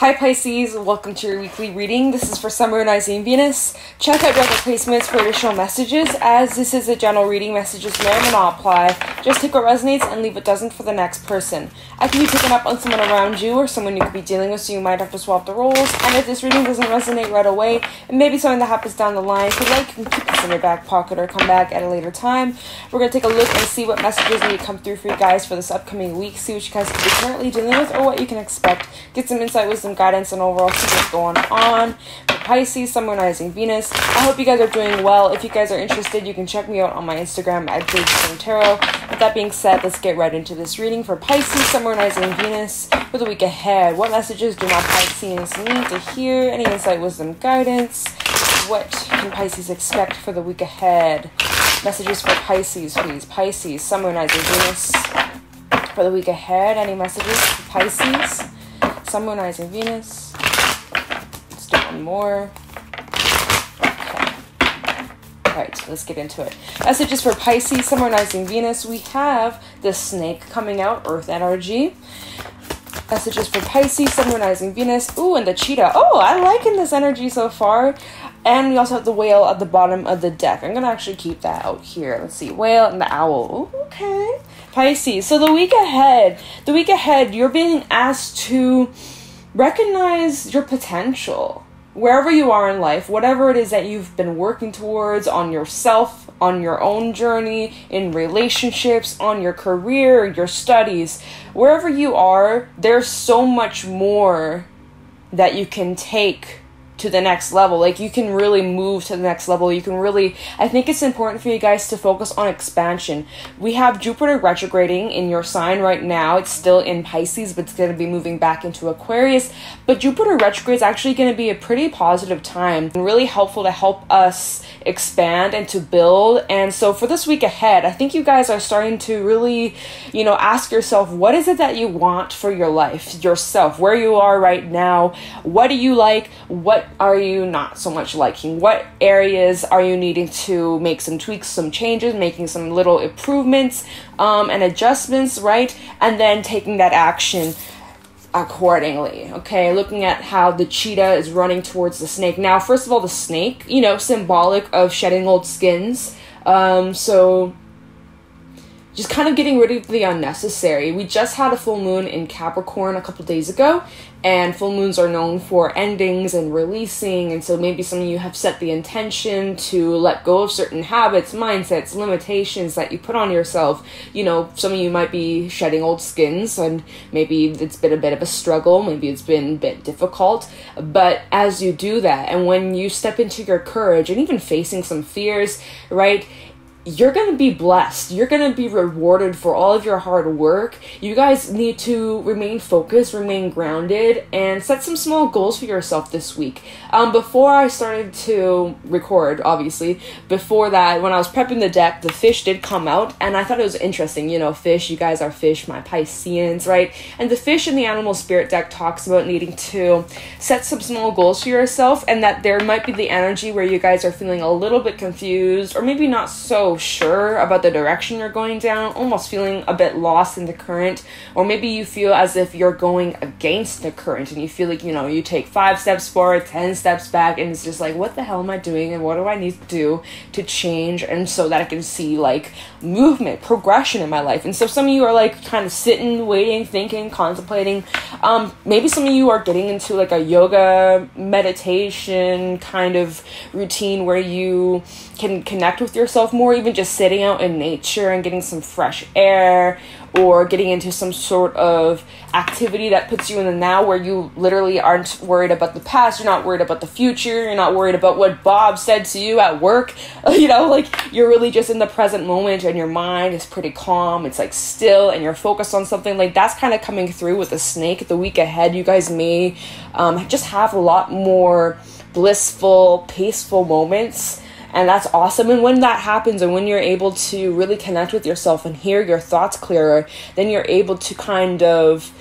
Hi Pisces, welcome to your weekly reading. This is for Sun, Moon, Rising, Venus. Check out your other placements for additional messages, as this is a general reading. Messages may or may not apply. Just take what resonates and leave what doesn't for the next person. I can be picking up on someone around you or someone you could be dealing with, so you might have to swap the roles. And if this reading doesn't resonate right away, it may be something that happens down the line. So you can keep this in your back pocket or come back at a later time. We're going to take a look and see what messages need to come through for you guys for this upcoming week. See what you guys could be currently dealing with or what you can expect. Get some insight, wisdom, guidance, and overall see what's going on for Pisces, Sun, Moon, Rising, Venus. I hope you guys are doing well. If you guys are interested, you can check me out on my Instagram at Tarot. With that being said, let's get right into this reading for Pisces, Sun, Moon, Rising, Venus for the week ahead. What messages do my Pisceans need to hear? Any insight, wisdom, guidance? What can Pisces expect for the week ahead? Messages for Pisces, please. Pisces, Sun, Moon, Rising, Venus for the week ahead. Any messages for Pisces? Sun, Moon, Rising, Venus. Let's do one more. Okay. Alright, so let's get into it. Messages for Pisces, Sun, Moon, Rising, Venus. We have the snake coming out, Earth energy. Messages for Pisces, Sun, Moon, Rising, Venus. Ooh, and the cheetah. Oh, I liking this energy so far. And we also have the whale at the bottom of the deck. I'm going to actually keep that out here. Let's see. Whale and the owl. Ooh, okay. Pisces. So the week ahead, you're being asked to recognize your potential. Wherever you are in life, whatever it is that you've been working towards on yourself, on your own journey, in relationships, on your career, your studies, wherever you are, there's so much more that you can take to the next level. Like, you can really move to the next level. You can really, I think it's important for you guys to focus on expansion. We have Jupiter retrograding in your sign right now. It's still in Pisces, but it's going to be moving back into Aquarius. But Jupiter retrograde is actually going to be a pretty positive time and really helpful to help us expand and to build. And so for this week ahead, I think you guys are starting to really, ask yourself, what is it that you want for your life, yourself, where you are right now? What do you like? What are you not so much liking? What areas are you needing to make some tweaks, some changes, making some little improvements and adjustments, right? And then taking that action accordingly. Okay, looking at how the cheetah is running towards the snake. Now, first of all, the snake, symbolic of shedding old skins. So just kind of getting rid of the unnecessary. We just had a full moon in Capricorn a couple days ago, and full moons are known for endings and releasing, and so maybe some of you have set the intention to let go of certain habits, mindsets, limitations that you put on yourself. Some of you might be shedding old skins, and maybe it's been a bit of a struggle, maybe it's been a bit difficult, but as you do that, and when you step into your courage, and even facing some fears, right, you're going to be blessed. You're going to be rewarded for all of your hard work. You guys need to remain focused, remain grounded, and set some small goals for yourself this week. Before I started to record, obviously, before that, when I was prepping the deck, the fish did come out, and I thought it was interesting. Fish, you guys are fish, my Pisceans, right? And the fish in the animal spirit deck talks about needing to set some small goals for yourself, and that there might be the energy where you guys are feeling a little bit confused, or maybe not so sure about the direction you're going down, almost feeling a bit lost in the current, or maybe you feel as if you're going against the current and you feel like, you take 5 steps forward, 10 steps back, and it's just like, what the hell am I doing, and what do I need to do to change, and so that I can see movement, progression in my life. And so some of you are kind of sitting, waiting, thinking, contemplating. Maybe some of you are getting into a yoga meditation kind of routine where you can connect with yourself more, even just sitting out in nature and getting some fresh air, or getting into some sort of activity that puts you in the now, where you literally aren't worried about the past, you're not worried about the future, you're not worried about what Bob said to you at work, you're really just in the present moment, and your mind is pretty calm, it's still, and you're focused on something. That's kind of coming through with the snake. The week ahead, you guys may just have a lot more blissful, peaceful moments. And that's awesome. And when that happens, and when you're able to really connect with yourself and hear your thoughts clearer, then you're able to kind of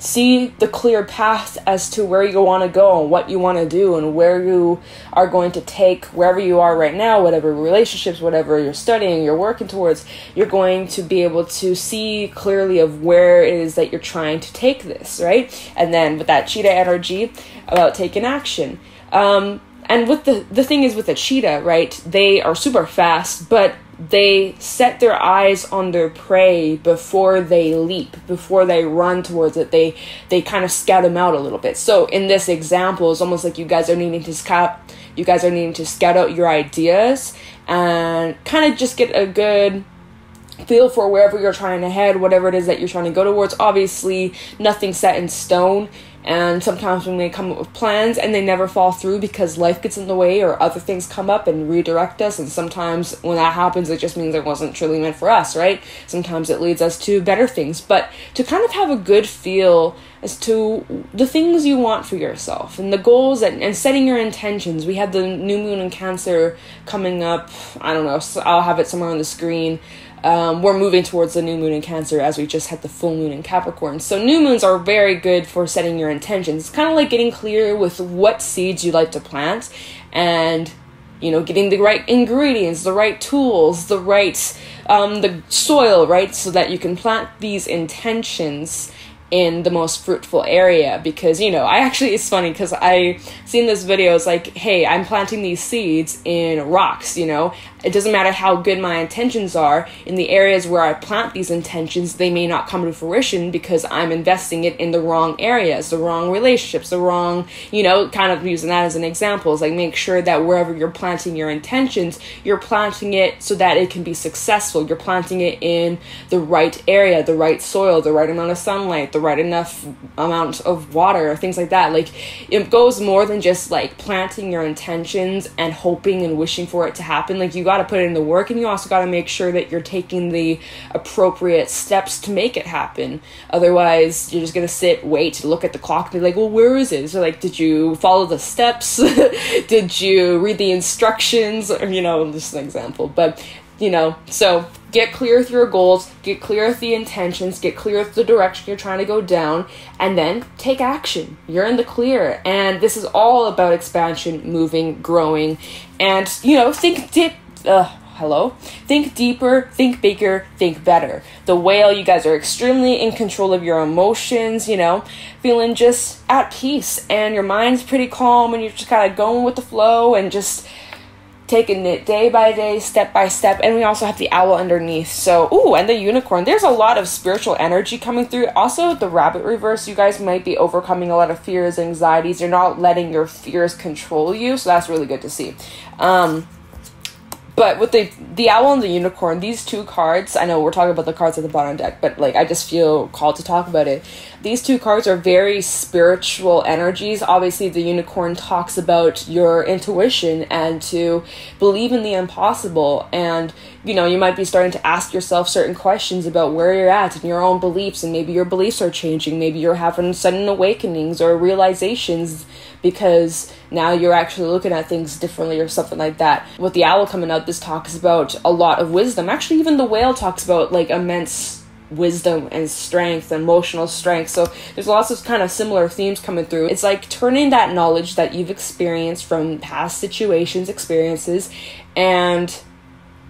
see the clear path as to where you want to go and what you want to do and where you are going to take wherever you are right now, whatever relationships, whatever you're studying, you're working towards, you're going to be able to see clearly of where it is that you're trying to take this, right? And then with that cheetah energy, about taking action. And with the thing is with the cheetah, right, they are super fast, but they set their eyes on their prey before they leap, before they run towards it. They kind of scout them out a little bit. So in this example, it's almost like you guys are needing to scout out your ideas and kind of just get a good feel for wherever you're trying to head, whatever it is that you're trying to go towards. Obviously, nothing set in stone. And sometimes we may come up with plans and they never fall through because life gets in the way or other things come up and redirect us. And sometimes when that happens, it just means it wasn't truly meant for us, right? Sometimes it leads us to better things. But to kind of have a good feel as to the things you want for yourself and the goals and setting your intentions. We have the new moon in Cancer coming up. I don't know. So I'll have it somewhere on the screen. We're moving towards the new moon in Cancer as we just had the full moon in Capricorn. So new moons are very good for setting your intentions. It's kind of like getting clear with what seeds you like to plant and, getting the right ingredients, the right tools, the right, the soil, right? So that you can plant these intentions in the most fruitful area. Because, it's funny because I seen this video. It's like, hey, I'm planting these seeds in rocks, It doesn't matter how good my intentions are. In the areas where I plant these intentions, they may not come to fruition because I'm investing it in the wrong areas, the wrong relationships, the wrong, kind of using that as an example. It's like, make sure that wherever you're planting your intentions, you're planting it so that it can be successful. You're planting it in the right area, the right soil, the right amount of sunlight, the right enough amount of water, things like that. Like, it goes more than just like planting your intentions and hoping and wishing for it to happen. Like, you got to put in the work, and you also got to make sure that you're taking the appropriate steps to make it happen. Otherwise, you're just going to sit, wait, look at the clock, and be like, well, where is it? So, like, did you follow the steps? Did you read the instructions? Or, just an example. But, so get clear with your goals, get clear with the intentions, get clear with the direction you're trying to go down, and then take action. You're in the clear. And this is all about expansion, moving, growing, and, think deeper, think bigger, think better. The whale, you guys are extremely in control of your emotions, feeling just at peace, and your mind's pretty calm, and you're just kind of going with the flow and just taking it day by day, step by step. And we also have the owl underneath. So, and the unicorn. There's a lot of spiritual energy coming through. Also, the rabbit reverse, you guys might be overcoming a lot of fears, anxieties. You're not letting your fears control you. So that's really good to see. But with the owl and the unicorn, these two cards, I know we're talking about the cards at the bottom deck, but I just feel called to talk about it. These two cards are very spiritual energies. Obviously, the unicorn talks about your intuition and to believe in the impossible. And, you might be starting to ask yourself certain questions about where you're at and your own beliefs. And maybe your beliefs are changing. Maybe you're having sudden awakenings or realizations because now you're actually looking at things differently or something like that. With the owl coming out, this talks about a lot of wisdom. Actually, even the whale talks about immense wisdom and strength, emotional strength. So there's lots of kind of similar themes coming through. It's like turning that knowledge that you've experienced from past situations, experiences, and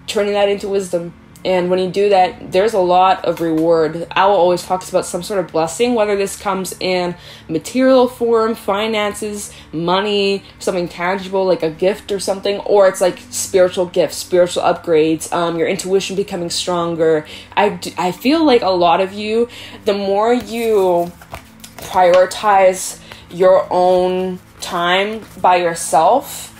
turning that into wisdom. And when you do that, there's a lot of reward. Owl always talks about some sort of blessing, whether this comes in material form, finances, money, something tangible like a gift or something, or it's like spiritual gifts, spiritual upgrades, your intuition becoming stronger. I feel like a lot of you, the more you prioritize your own time by yourself,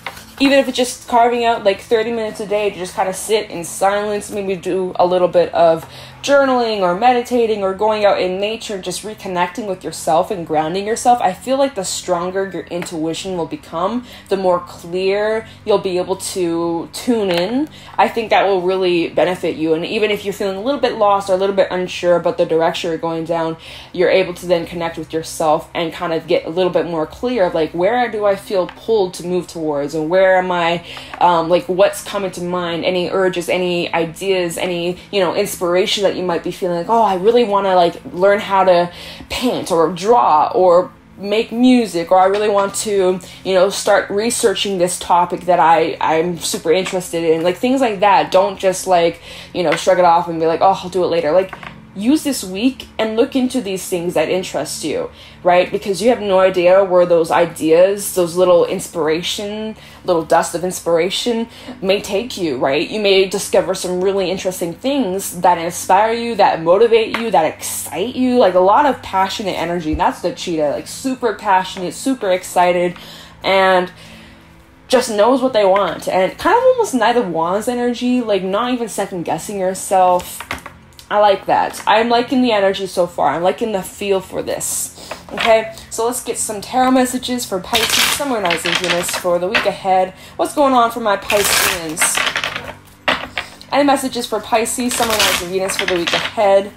even if it's just carving out 30 minutes a day to just kind of sit in silence, maybe do a little bit of journaling or meditating or going out in nature, just reconnecting with yourself and grounding yourself, I feel like the stronger your intuition will become, the more clear you'll be able to tune in. I think that will really benefit you. And even if you're feeling a little bit lost or a little bit unsure about the direction you're going down, you're able to then connect with yourself and kind of get a little bit more clear of where do I feel pulled to move towards, and where where am I, like what's coming to mind, any urges, any ideas, any, you know, inspiration that you might be feeling like, oh, I really want to like learn how to paint or draw or make music, or I really want to, you know, start researching this topic that I'm super interested in, like things like that. Don't just like, you know, shrug it off and be like, oh, I'll do it later. Like, use this week and look into these things that interest you, right? Because you have no idea where those ideas, those little dust of inspiration may take you, right? You may discover some really interesting things that inspire you, that motivate you, that excite you, like a lot of passionate energy. That's the cheetah, like super passionate, super excited, and just knows what they want. And kind of almost Knight of Wands energy, like not even second guessing yourself. I like that. I'm liking the energy so far. I'm liking the feel for this. Okay, so let's get some tarot messages for Pisces, Sun, Moon, Rising, Venus for the week ahead. What's going on for my Pisceans? Any messages for Pisces, Sun, Moon, Rising, Venus for the week ahead?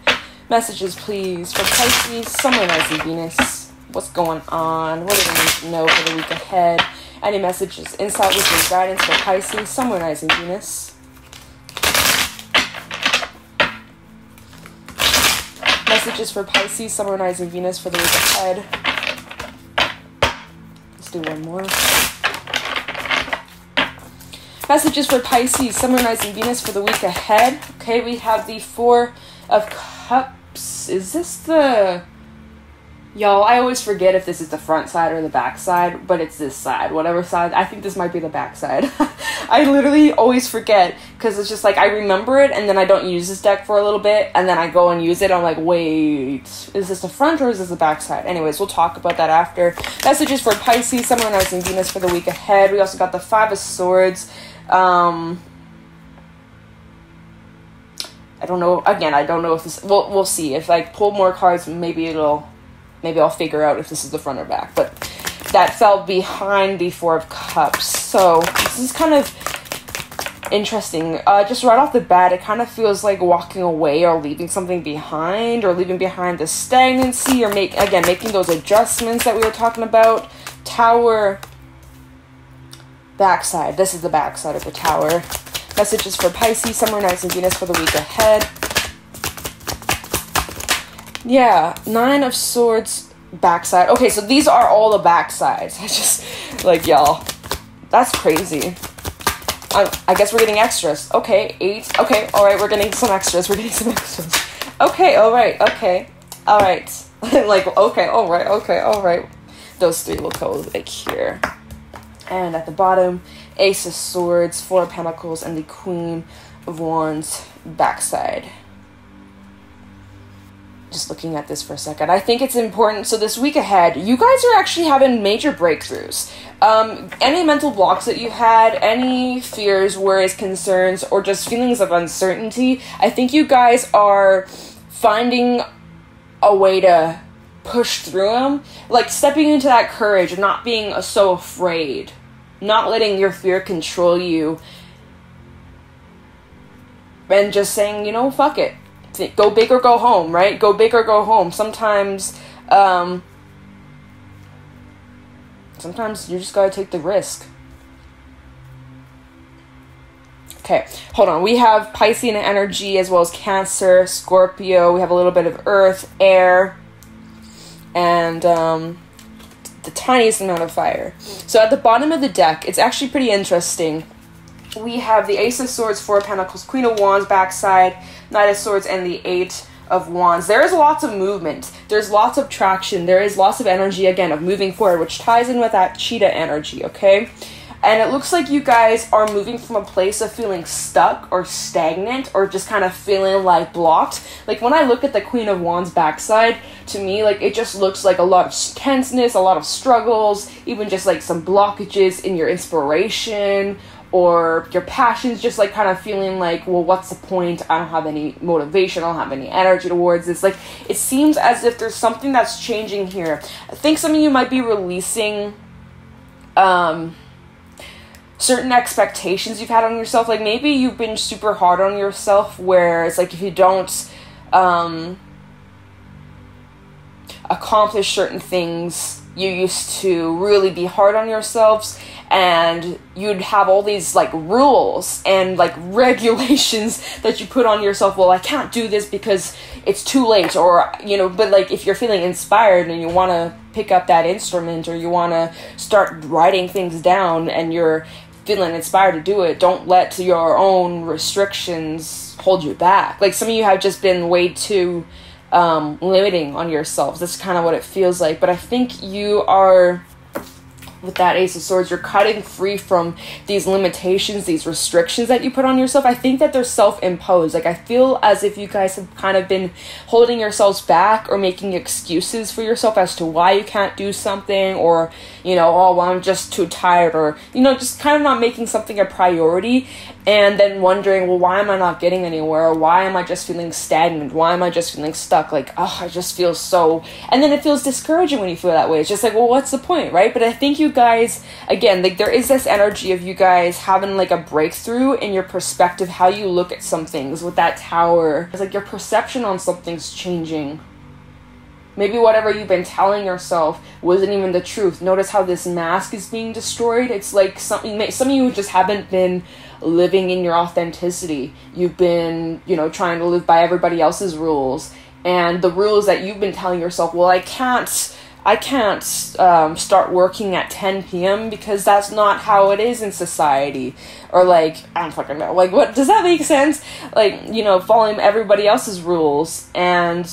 Messages, please, for Pisces, Sun, Moon, Rising, Venus. What's going on? What do they need to know for the week ahead? Any messages, insight, wisdom, guidance for Pisces, Sun, Moon, Rising, Venus? Messages for Pisces, Sun, Moon, Rising, Venus for the week ahead. Let's do one more. Messages for Pisces, Sun, Moon, Rising, Venus for the week ahead. Okay, we have the Four of Cups. Is this the... Y'all, I always forget if this is the front side or the back side, but it's this side. Whatever side. I think this might be the back side. I literally always forget, because it's just like I remember it, and then I don't use this deck for a little bit, and then I go and use it. I'm like, wait, is this the front or is this the back side? Anyways, we'll talk about that after. Messages for Pisces, Sun, Moon, Rising, Venus for the week ahead. We also got the Five of Swords. I don't know. Again, I don't know if this... We'll see. If I pull more cards, maybe I'll figure out if this is the front or back. But that fell behind the Four of Cups. So this is kind of interesting. Just right off the bat, it kind of feels like walking away or leaving something behind, or leaving behind the stagnancy, or making those adjustments that we were talking about. Tower, backside. This is the backside of the Tower. Messages for Pisces, Sun, Moon, Rising, Venus for the week ahead. Yeah, Nine of Swords, backside. Okay, so these are all the backsides. I just, like, y'all, that's crazy. I guess we're getting extras. Okay, 8. Okay, alright, we're getting some extras. Okay, alright, okay. Alright. Like, okay, alright. Those three will go, like, here. And at the bottom, Ace of Swords, Four of Pentacles, and the Queen of Wands, backside. Just looking at this for a second, I think it's important. So this week ahead, you guys are actually having major breakthroughs. Any mental blocks that you had, any fears, worries, concerns, or just feelings of uncertainty, I think you guys are finding a way to push through them. Like stepping into that courage and not being so afraid. Not letting your fear control you. And just saying, you know, fuck it. Go big or go home, right? Go big or go home. Sometimes you just gotta take the risk. Okay, hold on. We have Piscean energy as well as Cancer, Scorpio. We have a little bit of Earth, Air, and the tiniest amount of fire. So at the bottom of the deck, it's actually pretty interesting. We have the Ace of Swords, Four of Pentacles, Queen of Wands, backside, Knight of Swords, and the Eight of Wands. There is lots of movement. There's lots of traction. There is lots of energy, again, of moving forward, which ties in with that cheetah energy, okay? And it looks like you guys are moving from a place of feeling stuck or stagnant or just kind of feeling like blocked. Like when I look at the Queen of Wands backside, to me, like it just looks like a lot of tenseness, a lot of struggles, even just like some blockages in your inspiration or your passions, just like kind of feeling like, well, what's the point? I don't have any motivation. I don't have any energy towards this. Like it seems as if there's something that's changing here. I think some of you might be releasing certain expectations you've had on yourself. Like maybe you've been super hard on yourself where it's like if you don't accomplish certain things, you used to really be hard on yourselves, and you'd have all these like rules and like regulations that you put on yourself. Well, I can't do this because it's too late, or, you know, but like if you're feeling inspired and you want to pick up that instrument, or you want to start writing things down and you're feeling inspired to do it, don't let your own restrictions hold you back. Like, some of you have just been way too limiting on yourselves. That's kind of what it feels like. But I think you are, with that Ace of Swords, you're cutting free from these limitations, these restrictions that you put on yourself. I think that they're self-imposed. Like, I feel as if you guys have kind of been holding yourselves back or making excuses for yourself as to why you can't do something, or, you know, oh, well, I'm just too tired, or, you know, just kind of not making something a priority, and then wondering, well, why am I not getting anywhere? Or why am I just feeling stagnant? Why am I just feeling stuck? Like, oh, I just feel so... And then it feels discouraging when you feel that way. It's just like, well, what's the point, right? But I think you guys, again, like, there is this energy of you guys having, like, a breakthrough in your perspective, how you look at some things with that Tower. It's like your perception on something's changing. Maybe whatever you've been telling yourself wasn't even the truth. Notice how this mask is being destroyed. It's like some of you just haven't been living in your authenticity. You've been, you know, trying to live by everybody else's rules, and the rules that you've been telling yourself, well, I can't start working at 10 p.m. because that's not how it is in society. Or like, I don't fucking know. Like, what, does that make sense? Like, you know, following everybody else's rules, and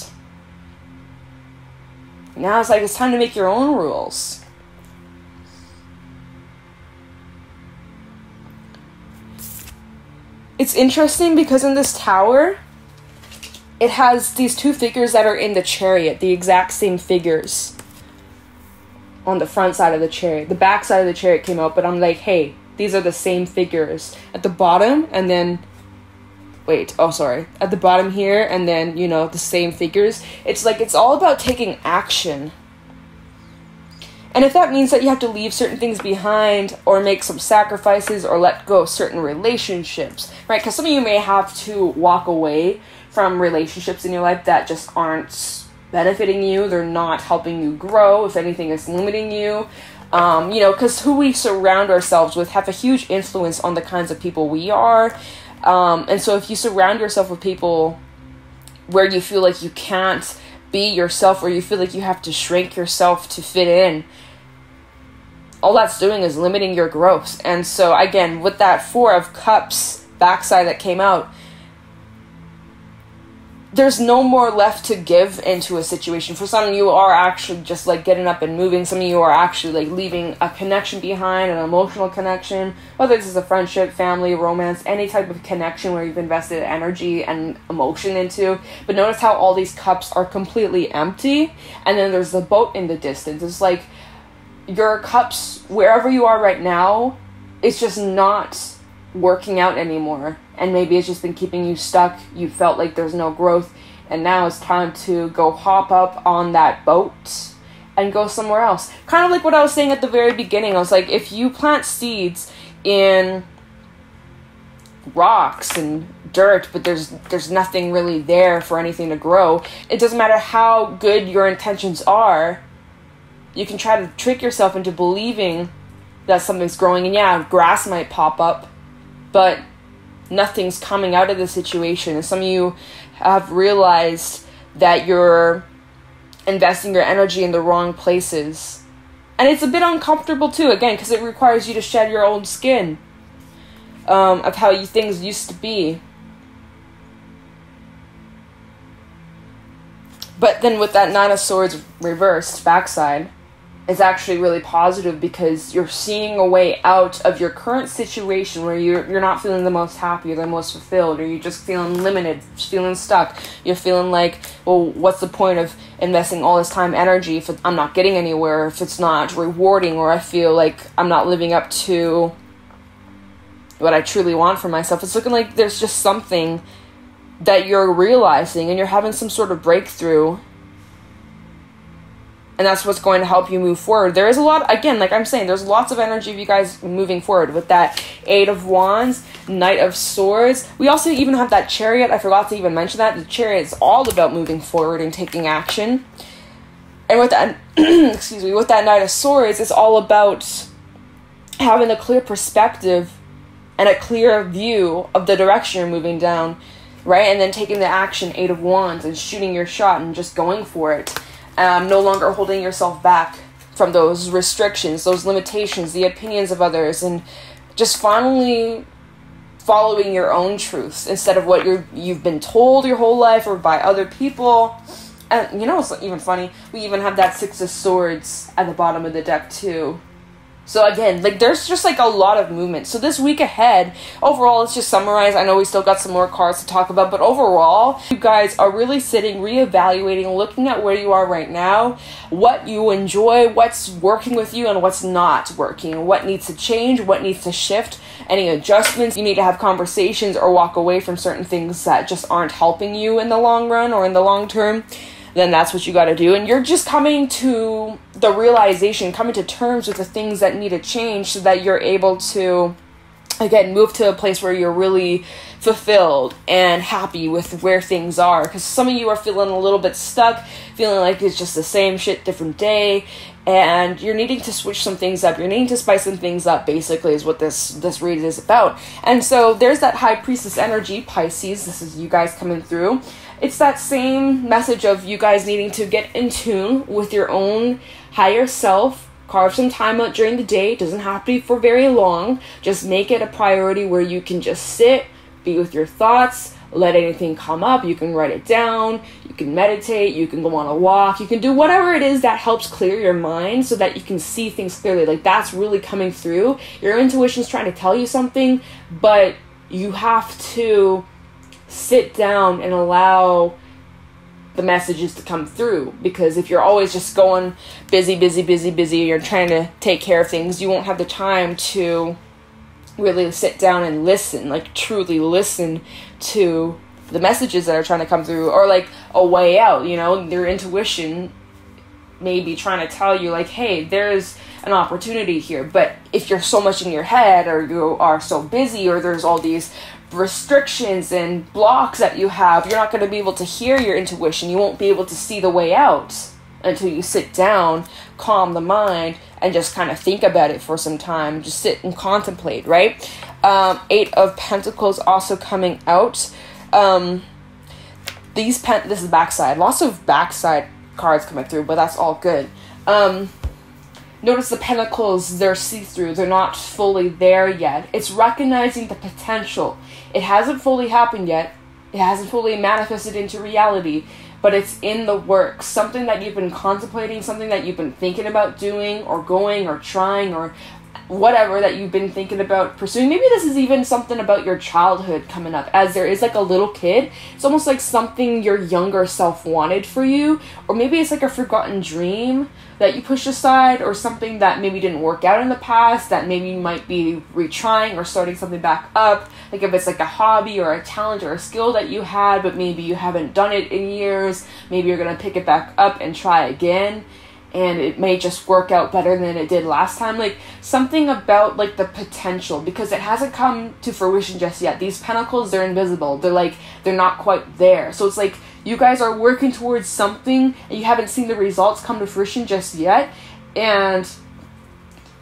now it's like it's time to make your own rules. It's interesting because in this Tower, it has these two figures that are in the Chariot, the exact same figures on the front side of the Chariot. The back side of the Chariot came out, but I'm like, hey, these are the same figures at the bottom, and then at the bottom here, and then, you know, the same figures. It's like, it's all about taking action. And if that means that you have to leave certain things behind, or make some sacrifices, or let go of certain relationships, right? Because some of you may have to walk away from relationships in your life that just aren't benefiting you. They're not helping you grow. If anything, it's limiting you. You know, because who we surround ourselves with have a huge influence on the kinds of people we are. And so if you surround yourself with people where you feel like you can't be yourself, or you feel like you have to shrink yourself to fit in, all that's doing is limiting your growth. And so again, with that Four of Cups backside that came out, there's no more left to give into a situation. For some of you are actually just like getting up and moving. Some of you are actually like leaving a connection behind, an emotional connection, whether this is a friendship, family, romance, any type of connection where you've invested energy and emotion into. But notice how all these cups are completely empty, and then there's the boat in the distance. It's like your cups, wherever you are right now, it's just not working out anymore, and maybe it's just been keeping you stuck. You felt like there's no growth, and now it's time to go hop up on that boat and go somewhere else. Kind of like what I was saying at the very beginning. I was like, if you plant seeds in rocks and dirt, but there's nothing really there for anything to grow, it doesn't matter how good your intentions are. You can try to trick yourself into believing that something's growing, and yeah, grass might pop up, but nothing's coming out of the situation. And some of you have realized that you're investing your energy in the wrong places. And it's a bit uncomfortable too, again, because it requires you to shed your old skin of how things used to be. But then with that Nine of Swords reversed backside, is actually really positive, because you're seeing a way out of your current situation where you're not feeling the most happy or the most fulfilled, or you're just feeling limited, feeling stuck. You're feeling like, well, what's the point of investing all this time, energy, if I'm not getting anywhere, if it's not rewarding, or I feel like I'm not living up to what I truly want for myself. It's looking like there's just something that you're realizing, and you're having some sort of breakthrough. And that's what's going to help you move forward. There is a lot, again, like I'm saying, there's lots of energy of you guys moving forward with that Eight of Wands, Knight of Swords. We also even have that Chariot. I forgot to even mention that. The Chariot is all about moving forward and taking action. And with that, excuse me, with that Knight of Swords, it's all about having a clear perspective and a clear view of the direction you're moving down, right? And then taking the action, Eight of Wands, and shooting your shot and just going for it. No longer holding yourself back from those restrictions, those limitations, the opinions of others, and just finally following your own truths instead of what you've been told your whole life or by other people. And you know, it's even funny, we even have that Six of Swords at the bottom of the deck too. So again, like, there's just like a lot of movement. So this week ahead, overall, let's just summarize. I know we still got some more cards to talk about, but overall, you guys are really sitting, reevaluating, looking at where you are right now, what you enjoy, what's working with you, and what's not working, what needs to change, what needs to shift, any adjustments. You need to have conversations or walk away from certain things that just aren't helping you in the long run or in the long term. Then that's what you got to do. And you're just coming to the realization, coming to terms with the things that need to change so that you're able to, again, move to a place where you're really fulfilled and happy with where things are. Because some of you are feeling a little bit stuck, feeling like it's just the same shit, different day. And you're needing to switch some things up. You're needing to spice some things up, basically, is what this read is about. And so there's that High Priestess energy, Pisces. This is you guys coming through. It's that same message of you guys needing to get in tune with your own higher self. Carve some time out during the day. It doesn't have to be for very long. Just make it a priority where you can just sit, be with your thoughts, let anything come up. You can write it down. You can meditate. You can go on a walk. You can do whatever it is that helps clear your mind so that you can see things clearly. Like, that's really coming through. Your intuition's trying to tell you something, but you have to sit down and allow the messages to come through, because if you're always just going busy, you're trying to take care of things, you won't have the time to really sit down and listen, like truly listen to the messages that are trying to come through, or like a way out, you know, your intuition may be trying to tell you like, hey, there's an opportunity here. But if you're so much in your head, or you are so busy, or there's all these restrictions and blocks that you have, you're not going to be able to hear your intuition. You won't be able to see the way out until you sit down, calm the mind, and just kind of think about it for some time. Just sit and contemplate, right? Eight of Pentacles also coming out. This is backside. Lots of backside cards coming through, but that's all good. Notice the Pentacles, they're see-through. They're not fully there yet. It's recognizing the potential. It hasn't fully happened yet. It hasn't fully manifested into reality, but it's in the works. Something that you've been contemplating, something that you've been thinking about doing or going or trying or whatever that you've been thinking about pursuing. Maybe this is even something about your childhood coming up, as there is like a little kid. It's almost like something your younger self wanted for you, or maybe it's like a forgotten dream that you pushed aside, or something that maybe didn't work out in the past that maybe you might be retrying or starting something back up. Like if it's like a hobby or a talent or a skill that you had, but maybe you haven't done it in years, maybe you're going to pick it back up and try again, and it may just work out better than it did last time. Like something about like the potential, because it hasn't come to fruition just yet. These pentacles, they're invisible. They're not quite there. So it's like you guys are working towards something and you haven't seen the results come to fruition just yet. And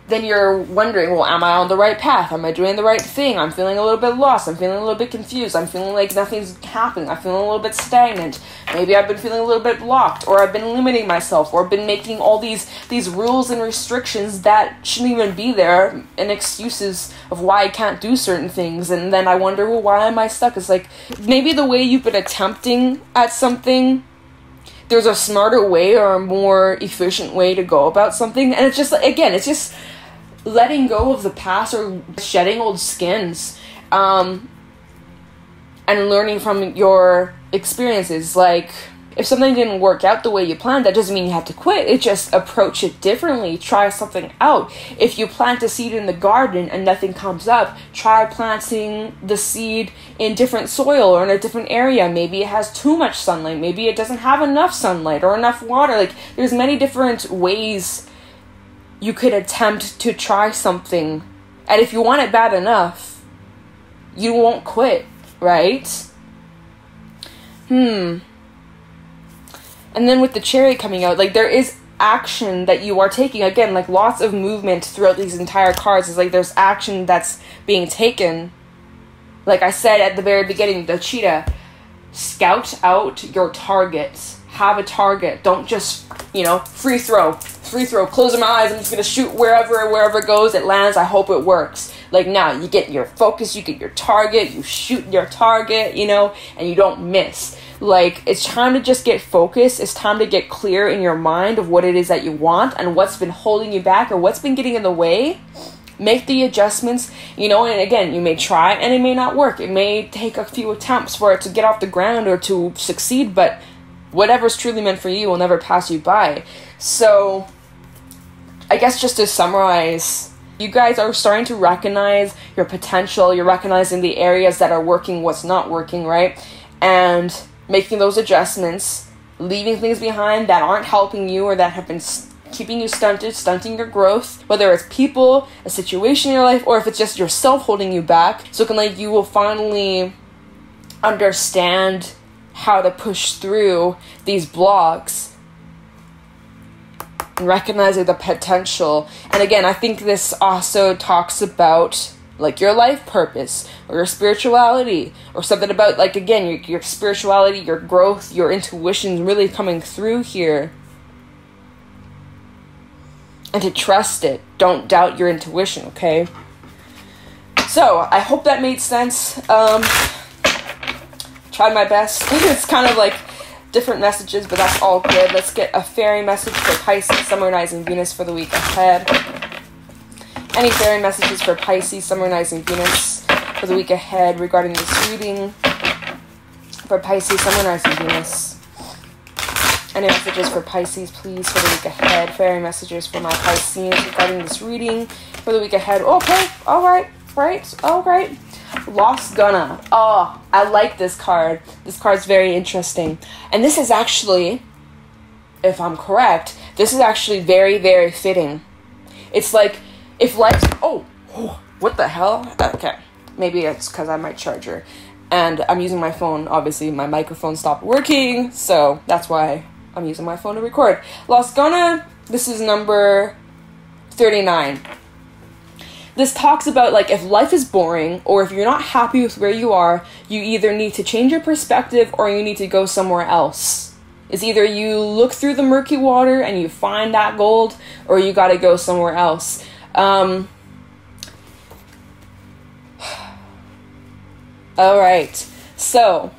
then you're wondering, well, am I on the right path? Am I doing the right thing? I'm feeling a little bit lost. I'm feeling a little bit confused. I'm feeling like nothing's happening. I'm feeling a little bit stagnant. Maybe I've been feeling a little bit blocked, or I've been limiting myself, or I've been making all these rules and restrictions that shouldn't even be there, and excuses of why I can't do certain things. And then I wonder, well, why am I stuck? It's like maybe the way you've been attempting at something, there's a smarter way or a more efficient way to go about something. And it's just, again, it's just letting go of the past, or shedding old skins, and learning from your experiences. Like if something didn't work out the way you planned, that doesn't mean you have to quit. It just approach it differently. Try something out. If you plant a seed in the garden and nothing comes up, try planting the seed in different soil or in a different area. Maybe it has too much sunlight. Maybe it doesn't have enough sunlight or enough water. Like there's many different ways you could attempt to try something. And if you want it bad enough, you won't quit, right? And then with the Chariot coming out, like there is action that you are taking. Again, like lots of movement throughout these entire cards. It's like there's action that's being taken. Like I said at the very beginning, the cheetah, scout out your targets. Have a target. Don't just, free throw. Closing my eyes. I'm just going to shoot wherever it goes. It lands. I hope it works. Like, now you get your focus. You get your target. You shoot your target, and you don't miss. Like, it's time to just get focused. It's time to get clear in your mind of what it is that you want and what's been holding you back or what's been getting in the way. Make the adjustments, and again, you may try and it may not work. It may take a few attempts for it to get off the ground or to succeed, but whatever's truly meant for you will never pass you by. So, I guess just to summarize, you guys are starting to recognize your potential. You're recognizing the areas that are working, what's not working, right? And making those adjustments, leaving things behind that aren't helping you or that have been keeping you stunting your growth, whether it's people, a situation in your life, or if it's just yourself holding you back. So you will finally understand how to push through these blocks and recognizing the potential. And again, I think this also talks about like your life purpose or your spirituality or something about like, again, your spirituality, your growth, your intuition really coming through here. And to trust it. Don't doubt your intuition, okay? So, I hope that made sense. Tried my best. It's kind of like different messages, but that's all good. Let's get a fairy message for Pisces, Sun, Moon, Rising, Venus for the week ahead. Any fairy messages for Pisces, Sun, Moon, Rising, Venus for the week ahead regarding this reading? For Pisces, Sun, Moon, Rising, Venus. Any messages for Pisces, please, for the week ahead? Fairy messages for my Pisces regarding this reading for the week ahead. Okay, alright. Lost Gunna. Oh, I like this card. This card's very interesting. And this is actually, if I'm correct, this is actually very, very fitting. It's like, if life... Oh, what the hell? Okay, maybe it's because I have my charger. And I'm using my phone. Obviously, my microphone stopped working, so that's why I'm using my phone to record. Lost Gunna, this is number 39. This talks about, like, if life is boring or if you're not happy with where you are, you either need to change your perspective or you need to go somewhere else. It's either you look through the murky water and you find that gold or you gotta go somewhere else. Alright, so,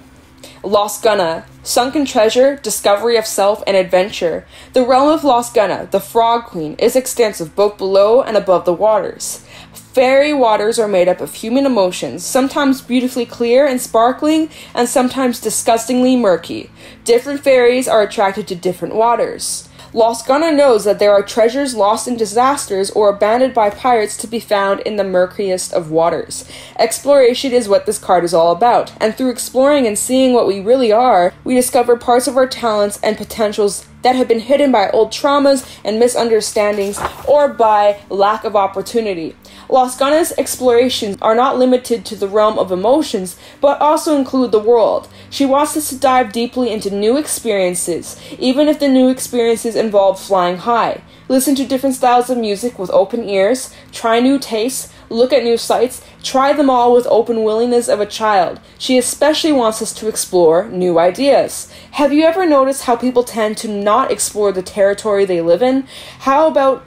Lost Gunna, sunken treasure, discovery of self, and adventure. The realm of Lost Gunna, the Frog Queen, is extensive both below and above the waters. Fairy waters are made up of human emotions, sometimes beautifully clear and sparkling, and sometimes disgustingly murky. Different fairies are attracted to different waters. Lost Gunna knows that there are treasures lost in disasters or abandoned by pirates to be found in the murkiest of waters. Exploration is what this card is all about, and through exploring and seeing what we really are, we discover parts of our talents and potentials that have been hidden by old traumas and misunderstandings or by lack of opportunity. Lost Gunna's explorations are not limited to the realm of emotions, but also include the world. She wants us to dive deeply into new experiences, even if the new experiences involve flying high. Listen to different styles of music with open ears, try new tastes, look at new sights, try them all with open willingness of a child. She especially wants us to explore new ideas. Have you ever noticed how people tend to not explore the territory they live in? How about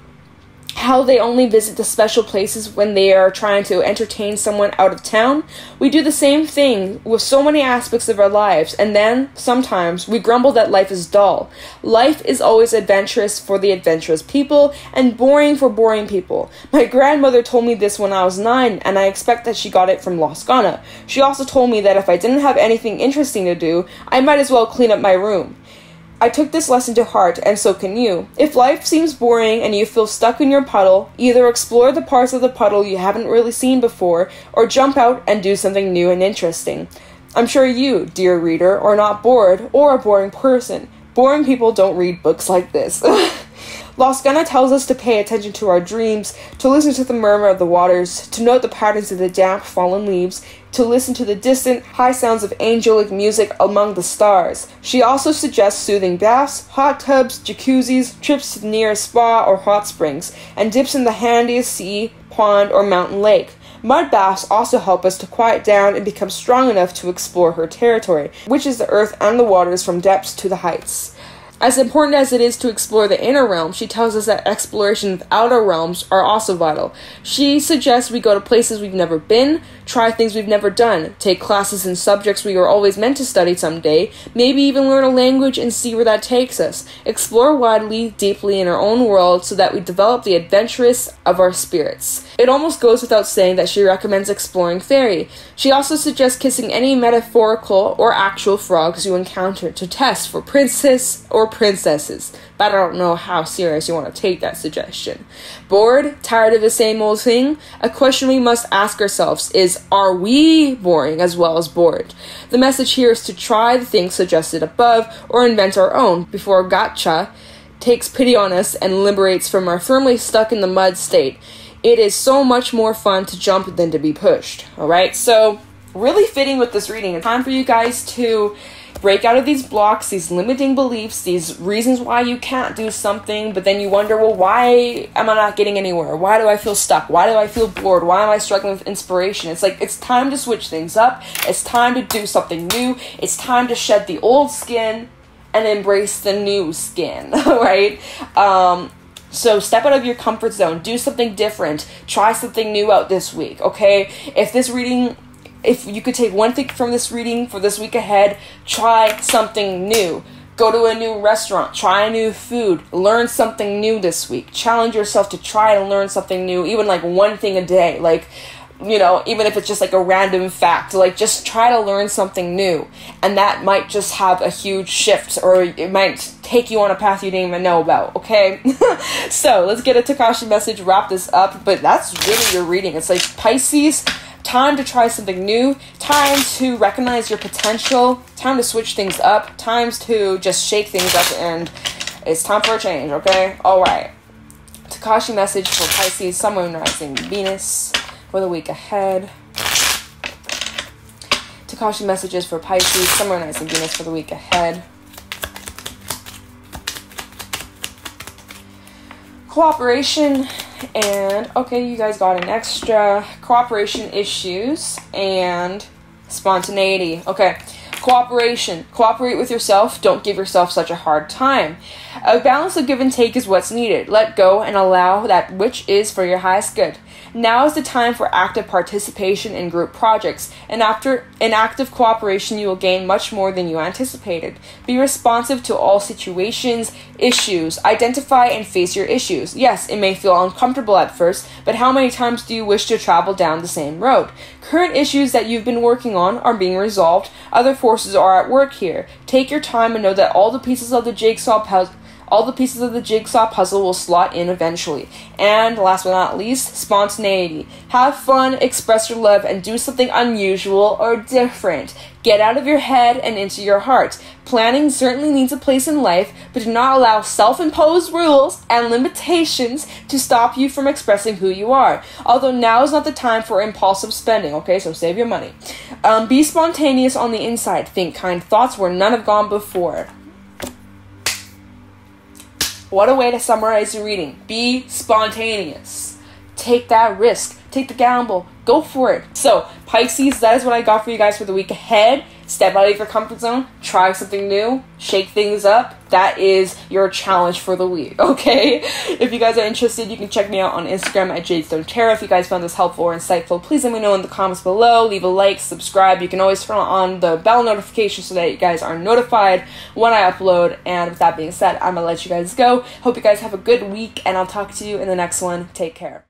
how they only visit the special places when they are trying to entertain someone out of town? We do the same thing with so many aspects of our lives, and then, sometimes, we grumble that life is dull. Life is always adventurous for the adventurous people, and boring for boring people. My grandmother told me this when I was 9, and I expect that she got it from Lost Gunna. She also told me that if I didn't have anything interesting to do, I might as well clean up my room. I took this lesson to heart, and so can you. If life seems boring and you feel stuck in your puddle, either explore the parts of the puddle you haven't really seen before, or jump out and do something new and interesting. I'm sure you, dear reader, are not bored or a boring person. Boring people don't read books like this. Losgana tells us to pay attention to our dreams, to listen to the murmur of the waters, to note the patterns of the damp, fallen leaves, to listen to the distant, high sounds of angelic music among the stars. She also suggests soothing baths, hot tubs, jacuzzis, trips to the nearest spa or hot springs, and dips in the handiest sea, pond, or mountain lake. Mud baths also help us to quiet down and become strong enough to explore her territory, which is the earth and the waters from depths to the heights. As important as it is to explore the inner realm, she tells us that exploration of outer realms are also vital. She suggests we go to places we've never been, try things we've never done, take classes in subjects we were always meant to study someday, maybe even learn a language and see where that takes us. Explore widely, deeply in our own world so that we develop the adventurous of our spirits. It almost goes without saying that she recommends exploring fairy. She also suggests kissing any metaphorical or actual frogs you encounter to test for princess or princesses, but I don't know how serious you want to take that suggestion. Bored? Tired of the same old thing? A question we must ask ourselves is, are we boring as well as bored? The message here is to try the things suggested above or invent our own before Gotcha takes pity on us and liberates from our firmly stuck in the mud state. It is so much more fun to jump than to be pushed. Alright, so really fitting with this reading. It's time for you guys to break out of these blocks, these limiting beliefs, these reasons why you can't do something, but then you wonder, well, why am I not getting anywhere? Why do I feel stuck? Why do I feel bored? Why am I struggling with inspiration? It's like, it's time to switch things up. It's time to do something new. It's time to shed the old skin and embrace the new skin, right? So step out of your comfort zone. Do something different. Try something new out this week, okay? If you could take one thing from this reading for this week ahead, try something new. Go to a new restaurant, try new food, learn something new this week. Challenge yourself to try and learn something new, even like one thing a day. Like, you know, even if it's just like a random fact, like just try to learn something new. And that might just have a huge shift, or it might take you on a path you didn't even know about, okay? So let's get a Tikashi message, wrap this up. But that's really your reading. It's like, Pisces, time to try something new, time to recognize your potential, time to switch things up, times to just shake things up, and it's time for a change, okay? Alright. Tikashi message for Pisces, Sun, Moon, Rising, Venus for the week ahead. Tikashi messages for Pisces, Sun, Moon, Rising, Venus for the week ahead. Cooperation. And, okay, you guys got an extra. Cooperation issues and spontaneity. Okay, cooperation. Cooperate with yourself. Don't give yourself such a hard time. A balance of give and take is what's needed. Let go and allow that which is for your highest good. Now is the time for active participation in group projects, and after an active cooperation you will gain much more than you anticipated. Be responsive to all situations, issues. Identify and face your issues. Yes, it may feel uncomfortable at first, but how many times do you wish to travel down the same road? Current issues that you've been working on are being resolved. Other forces are at work here. Take your time and know that all the pieces of the jigsaw puzzle will slot in eventually. And last but not least, spontaneity. Have fun, express your love, and do something unusual or different. Get out of your head and into your heart. Planning certainly needs a place in life, but do not allow self-imposed rules and limitations to stop you from expressing who you are. Although now is not the time for impulsive spending, okay? So save your money. Be spontaneous on the inside. Think kind thoughts where none have gone before. What a way to summarize your reading. Be spontaneous. Take that risk. Take the gamble. Go for it. So, Pisces, that is what I got for you guys for the week ahead. Step out of your comfort zone. Try something new. Shake things up. That is your challenge for the week, okay? If you guys are interested, you can check me out on Instagram at JadeStoneTarot. If you guys found this helpful or insightful, please let me know in the comments below. Leave a like, subscribe. You can always turn on the bell notification so that you guys are notified when I upload. And with that being said, I'm going to let you guys go. Hope you guys have a good week, and I'll talk to you in the next one. Take care.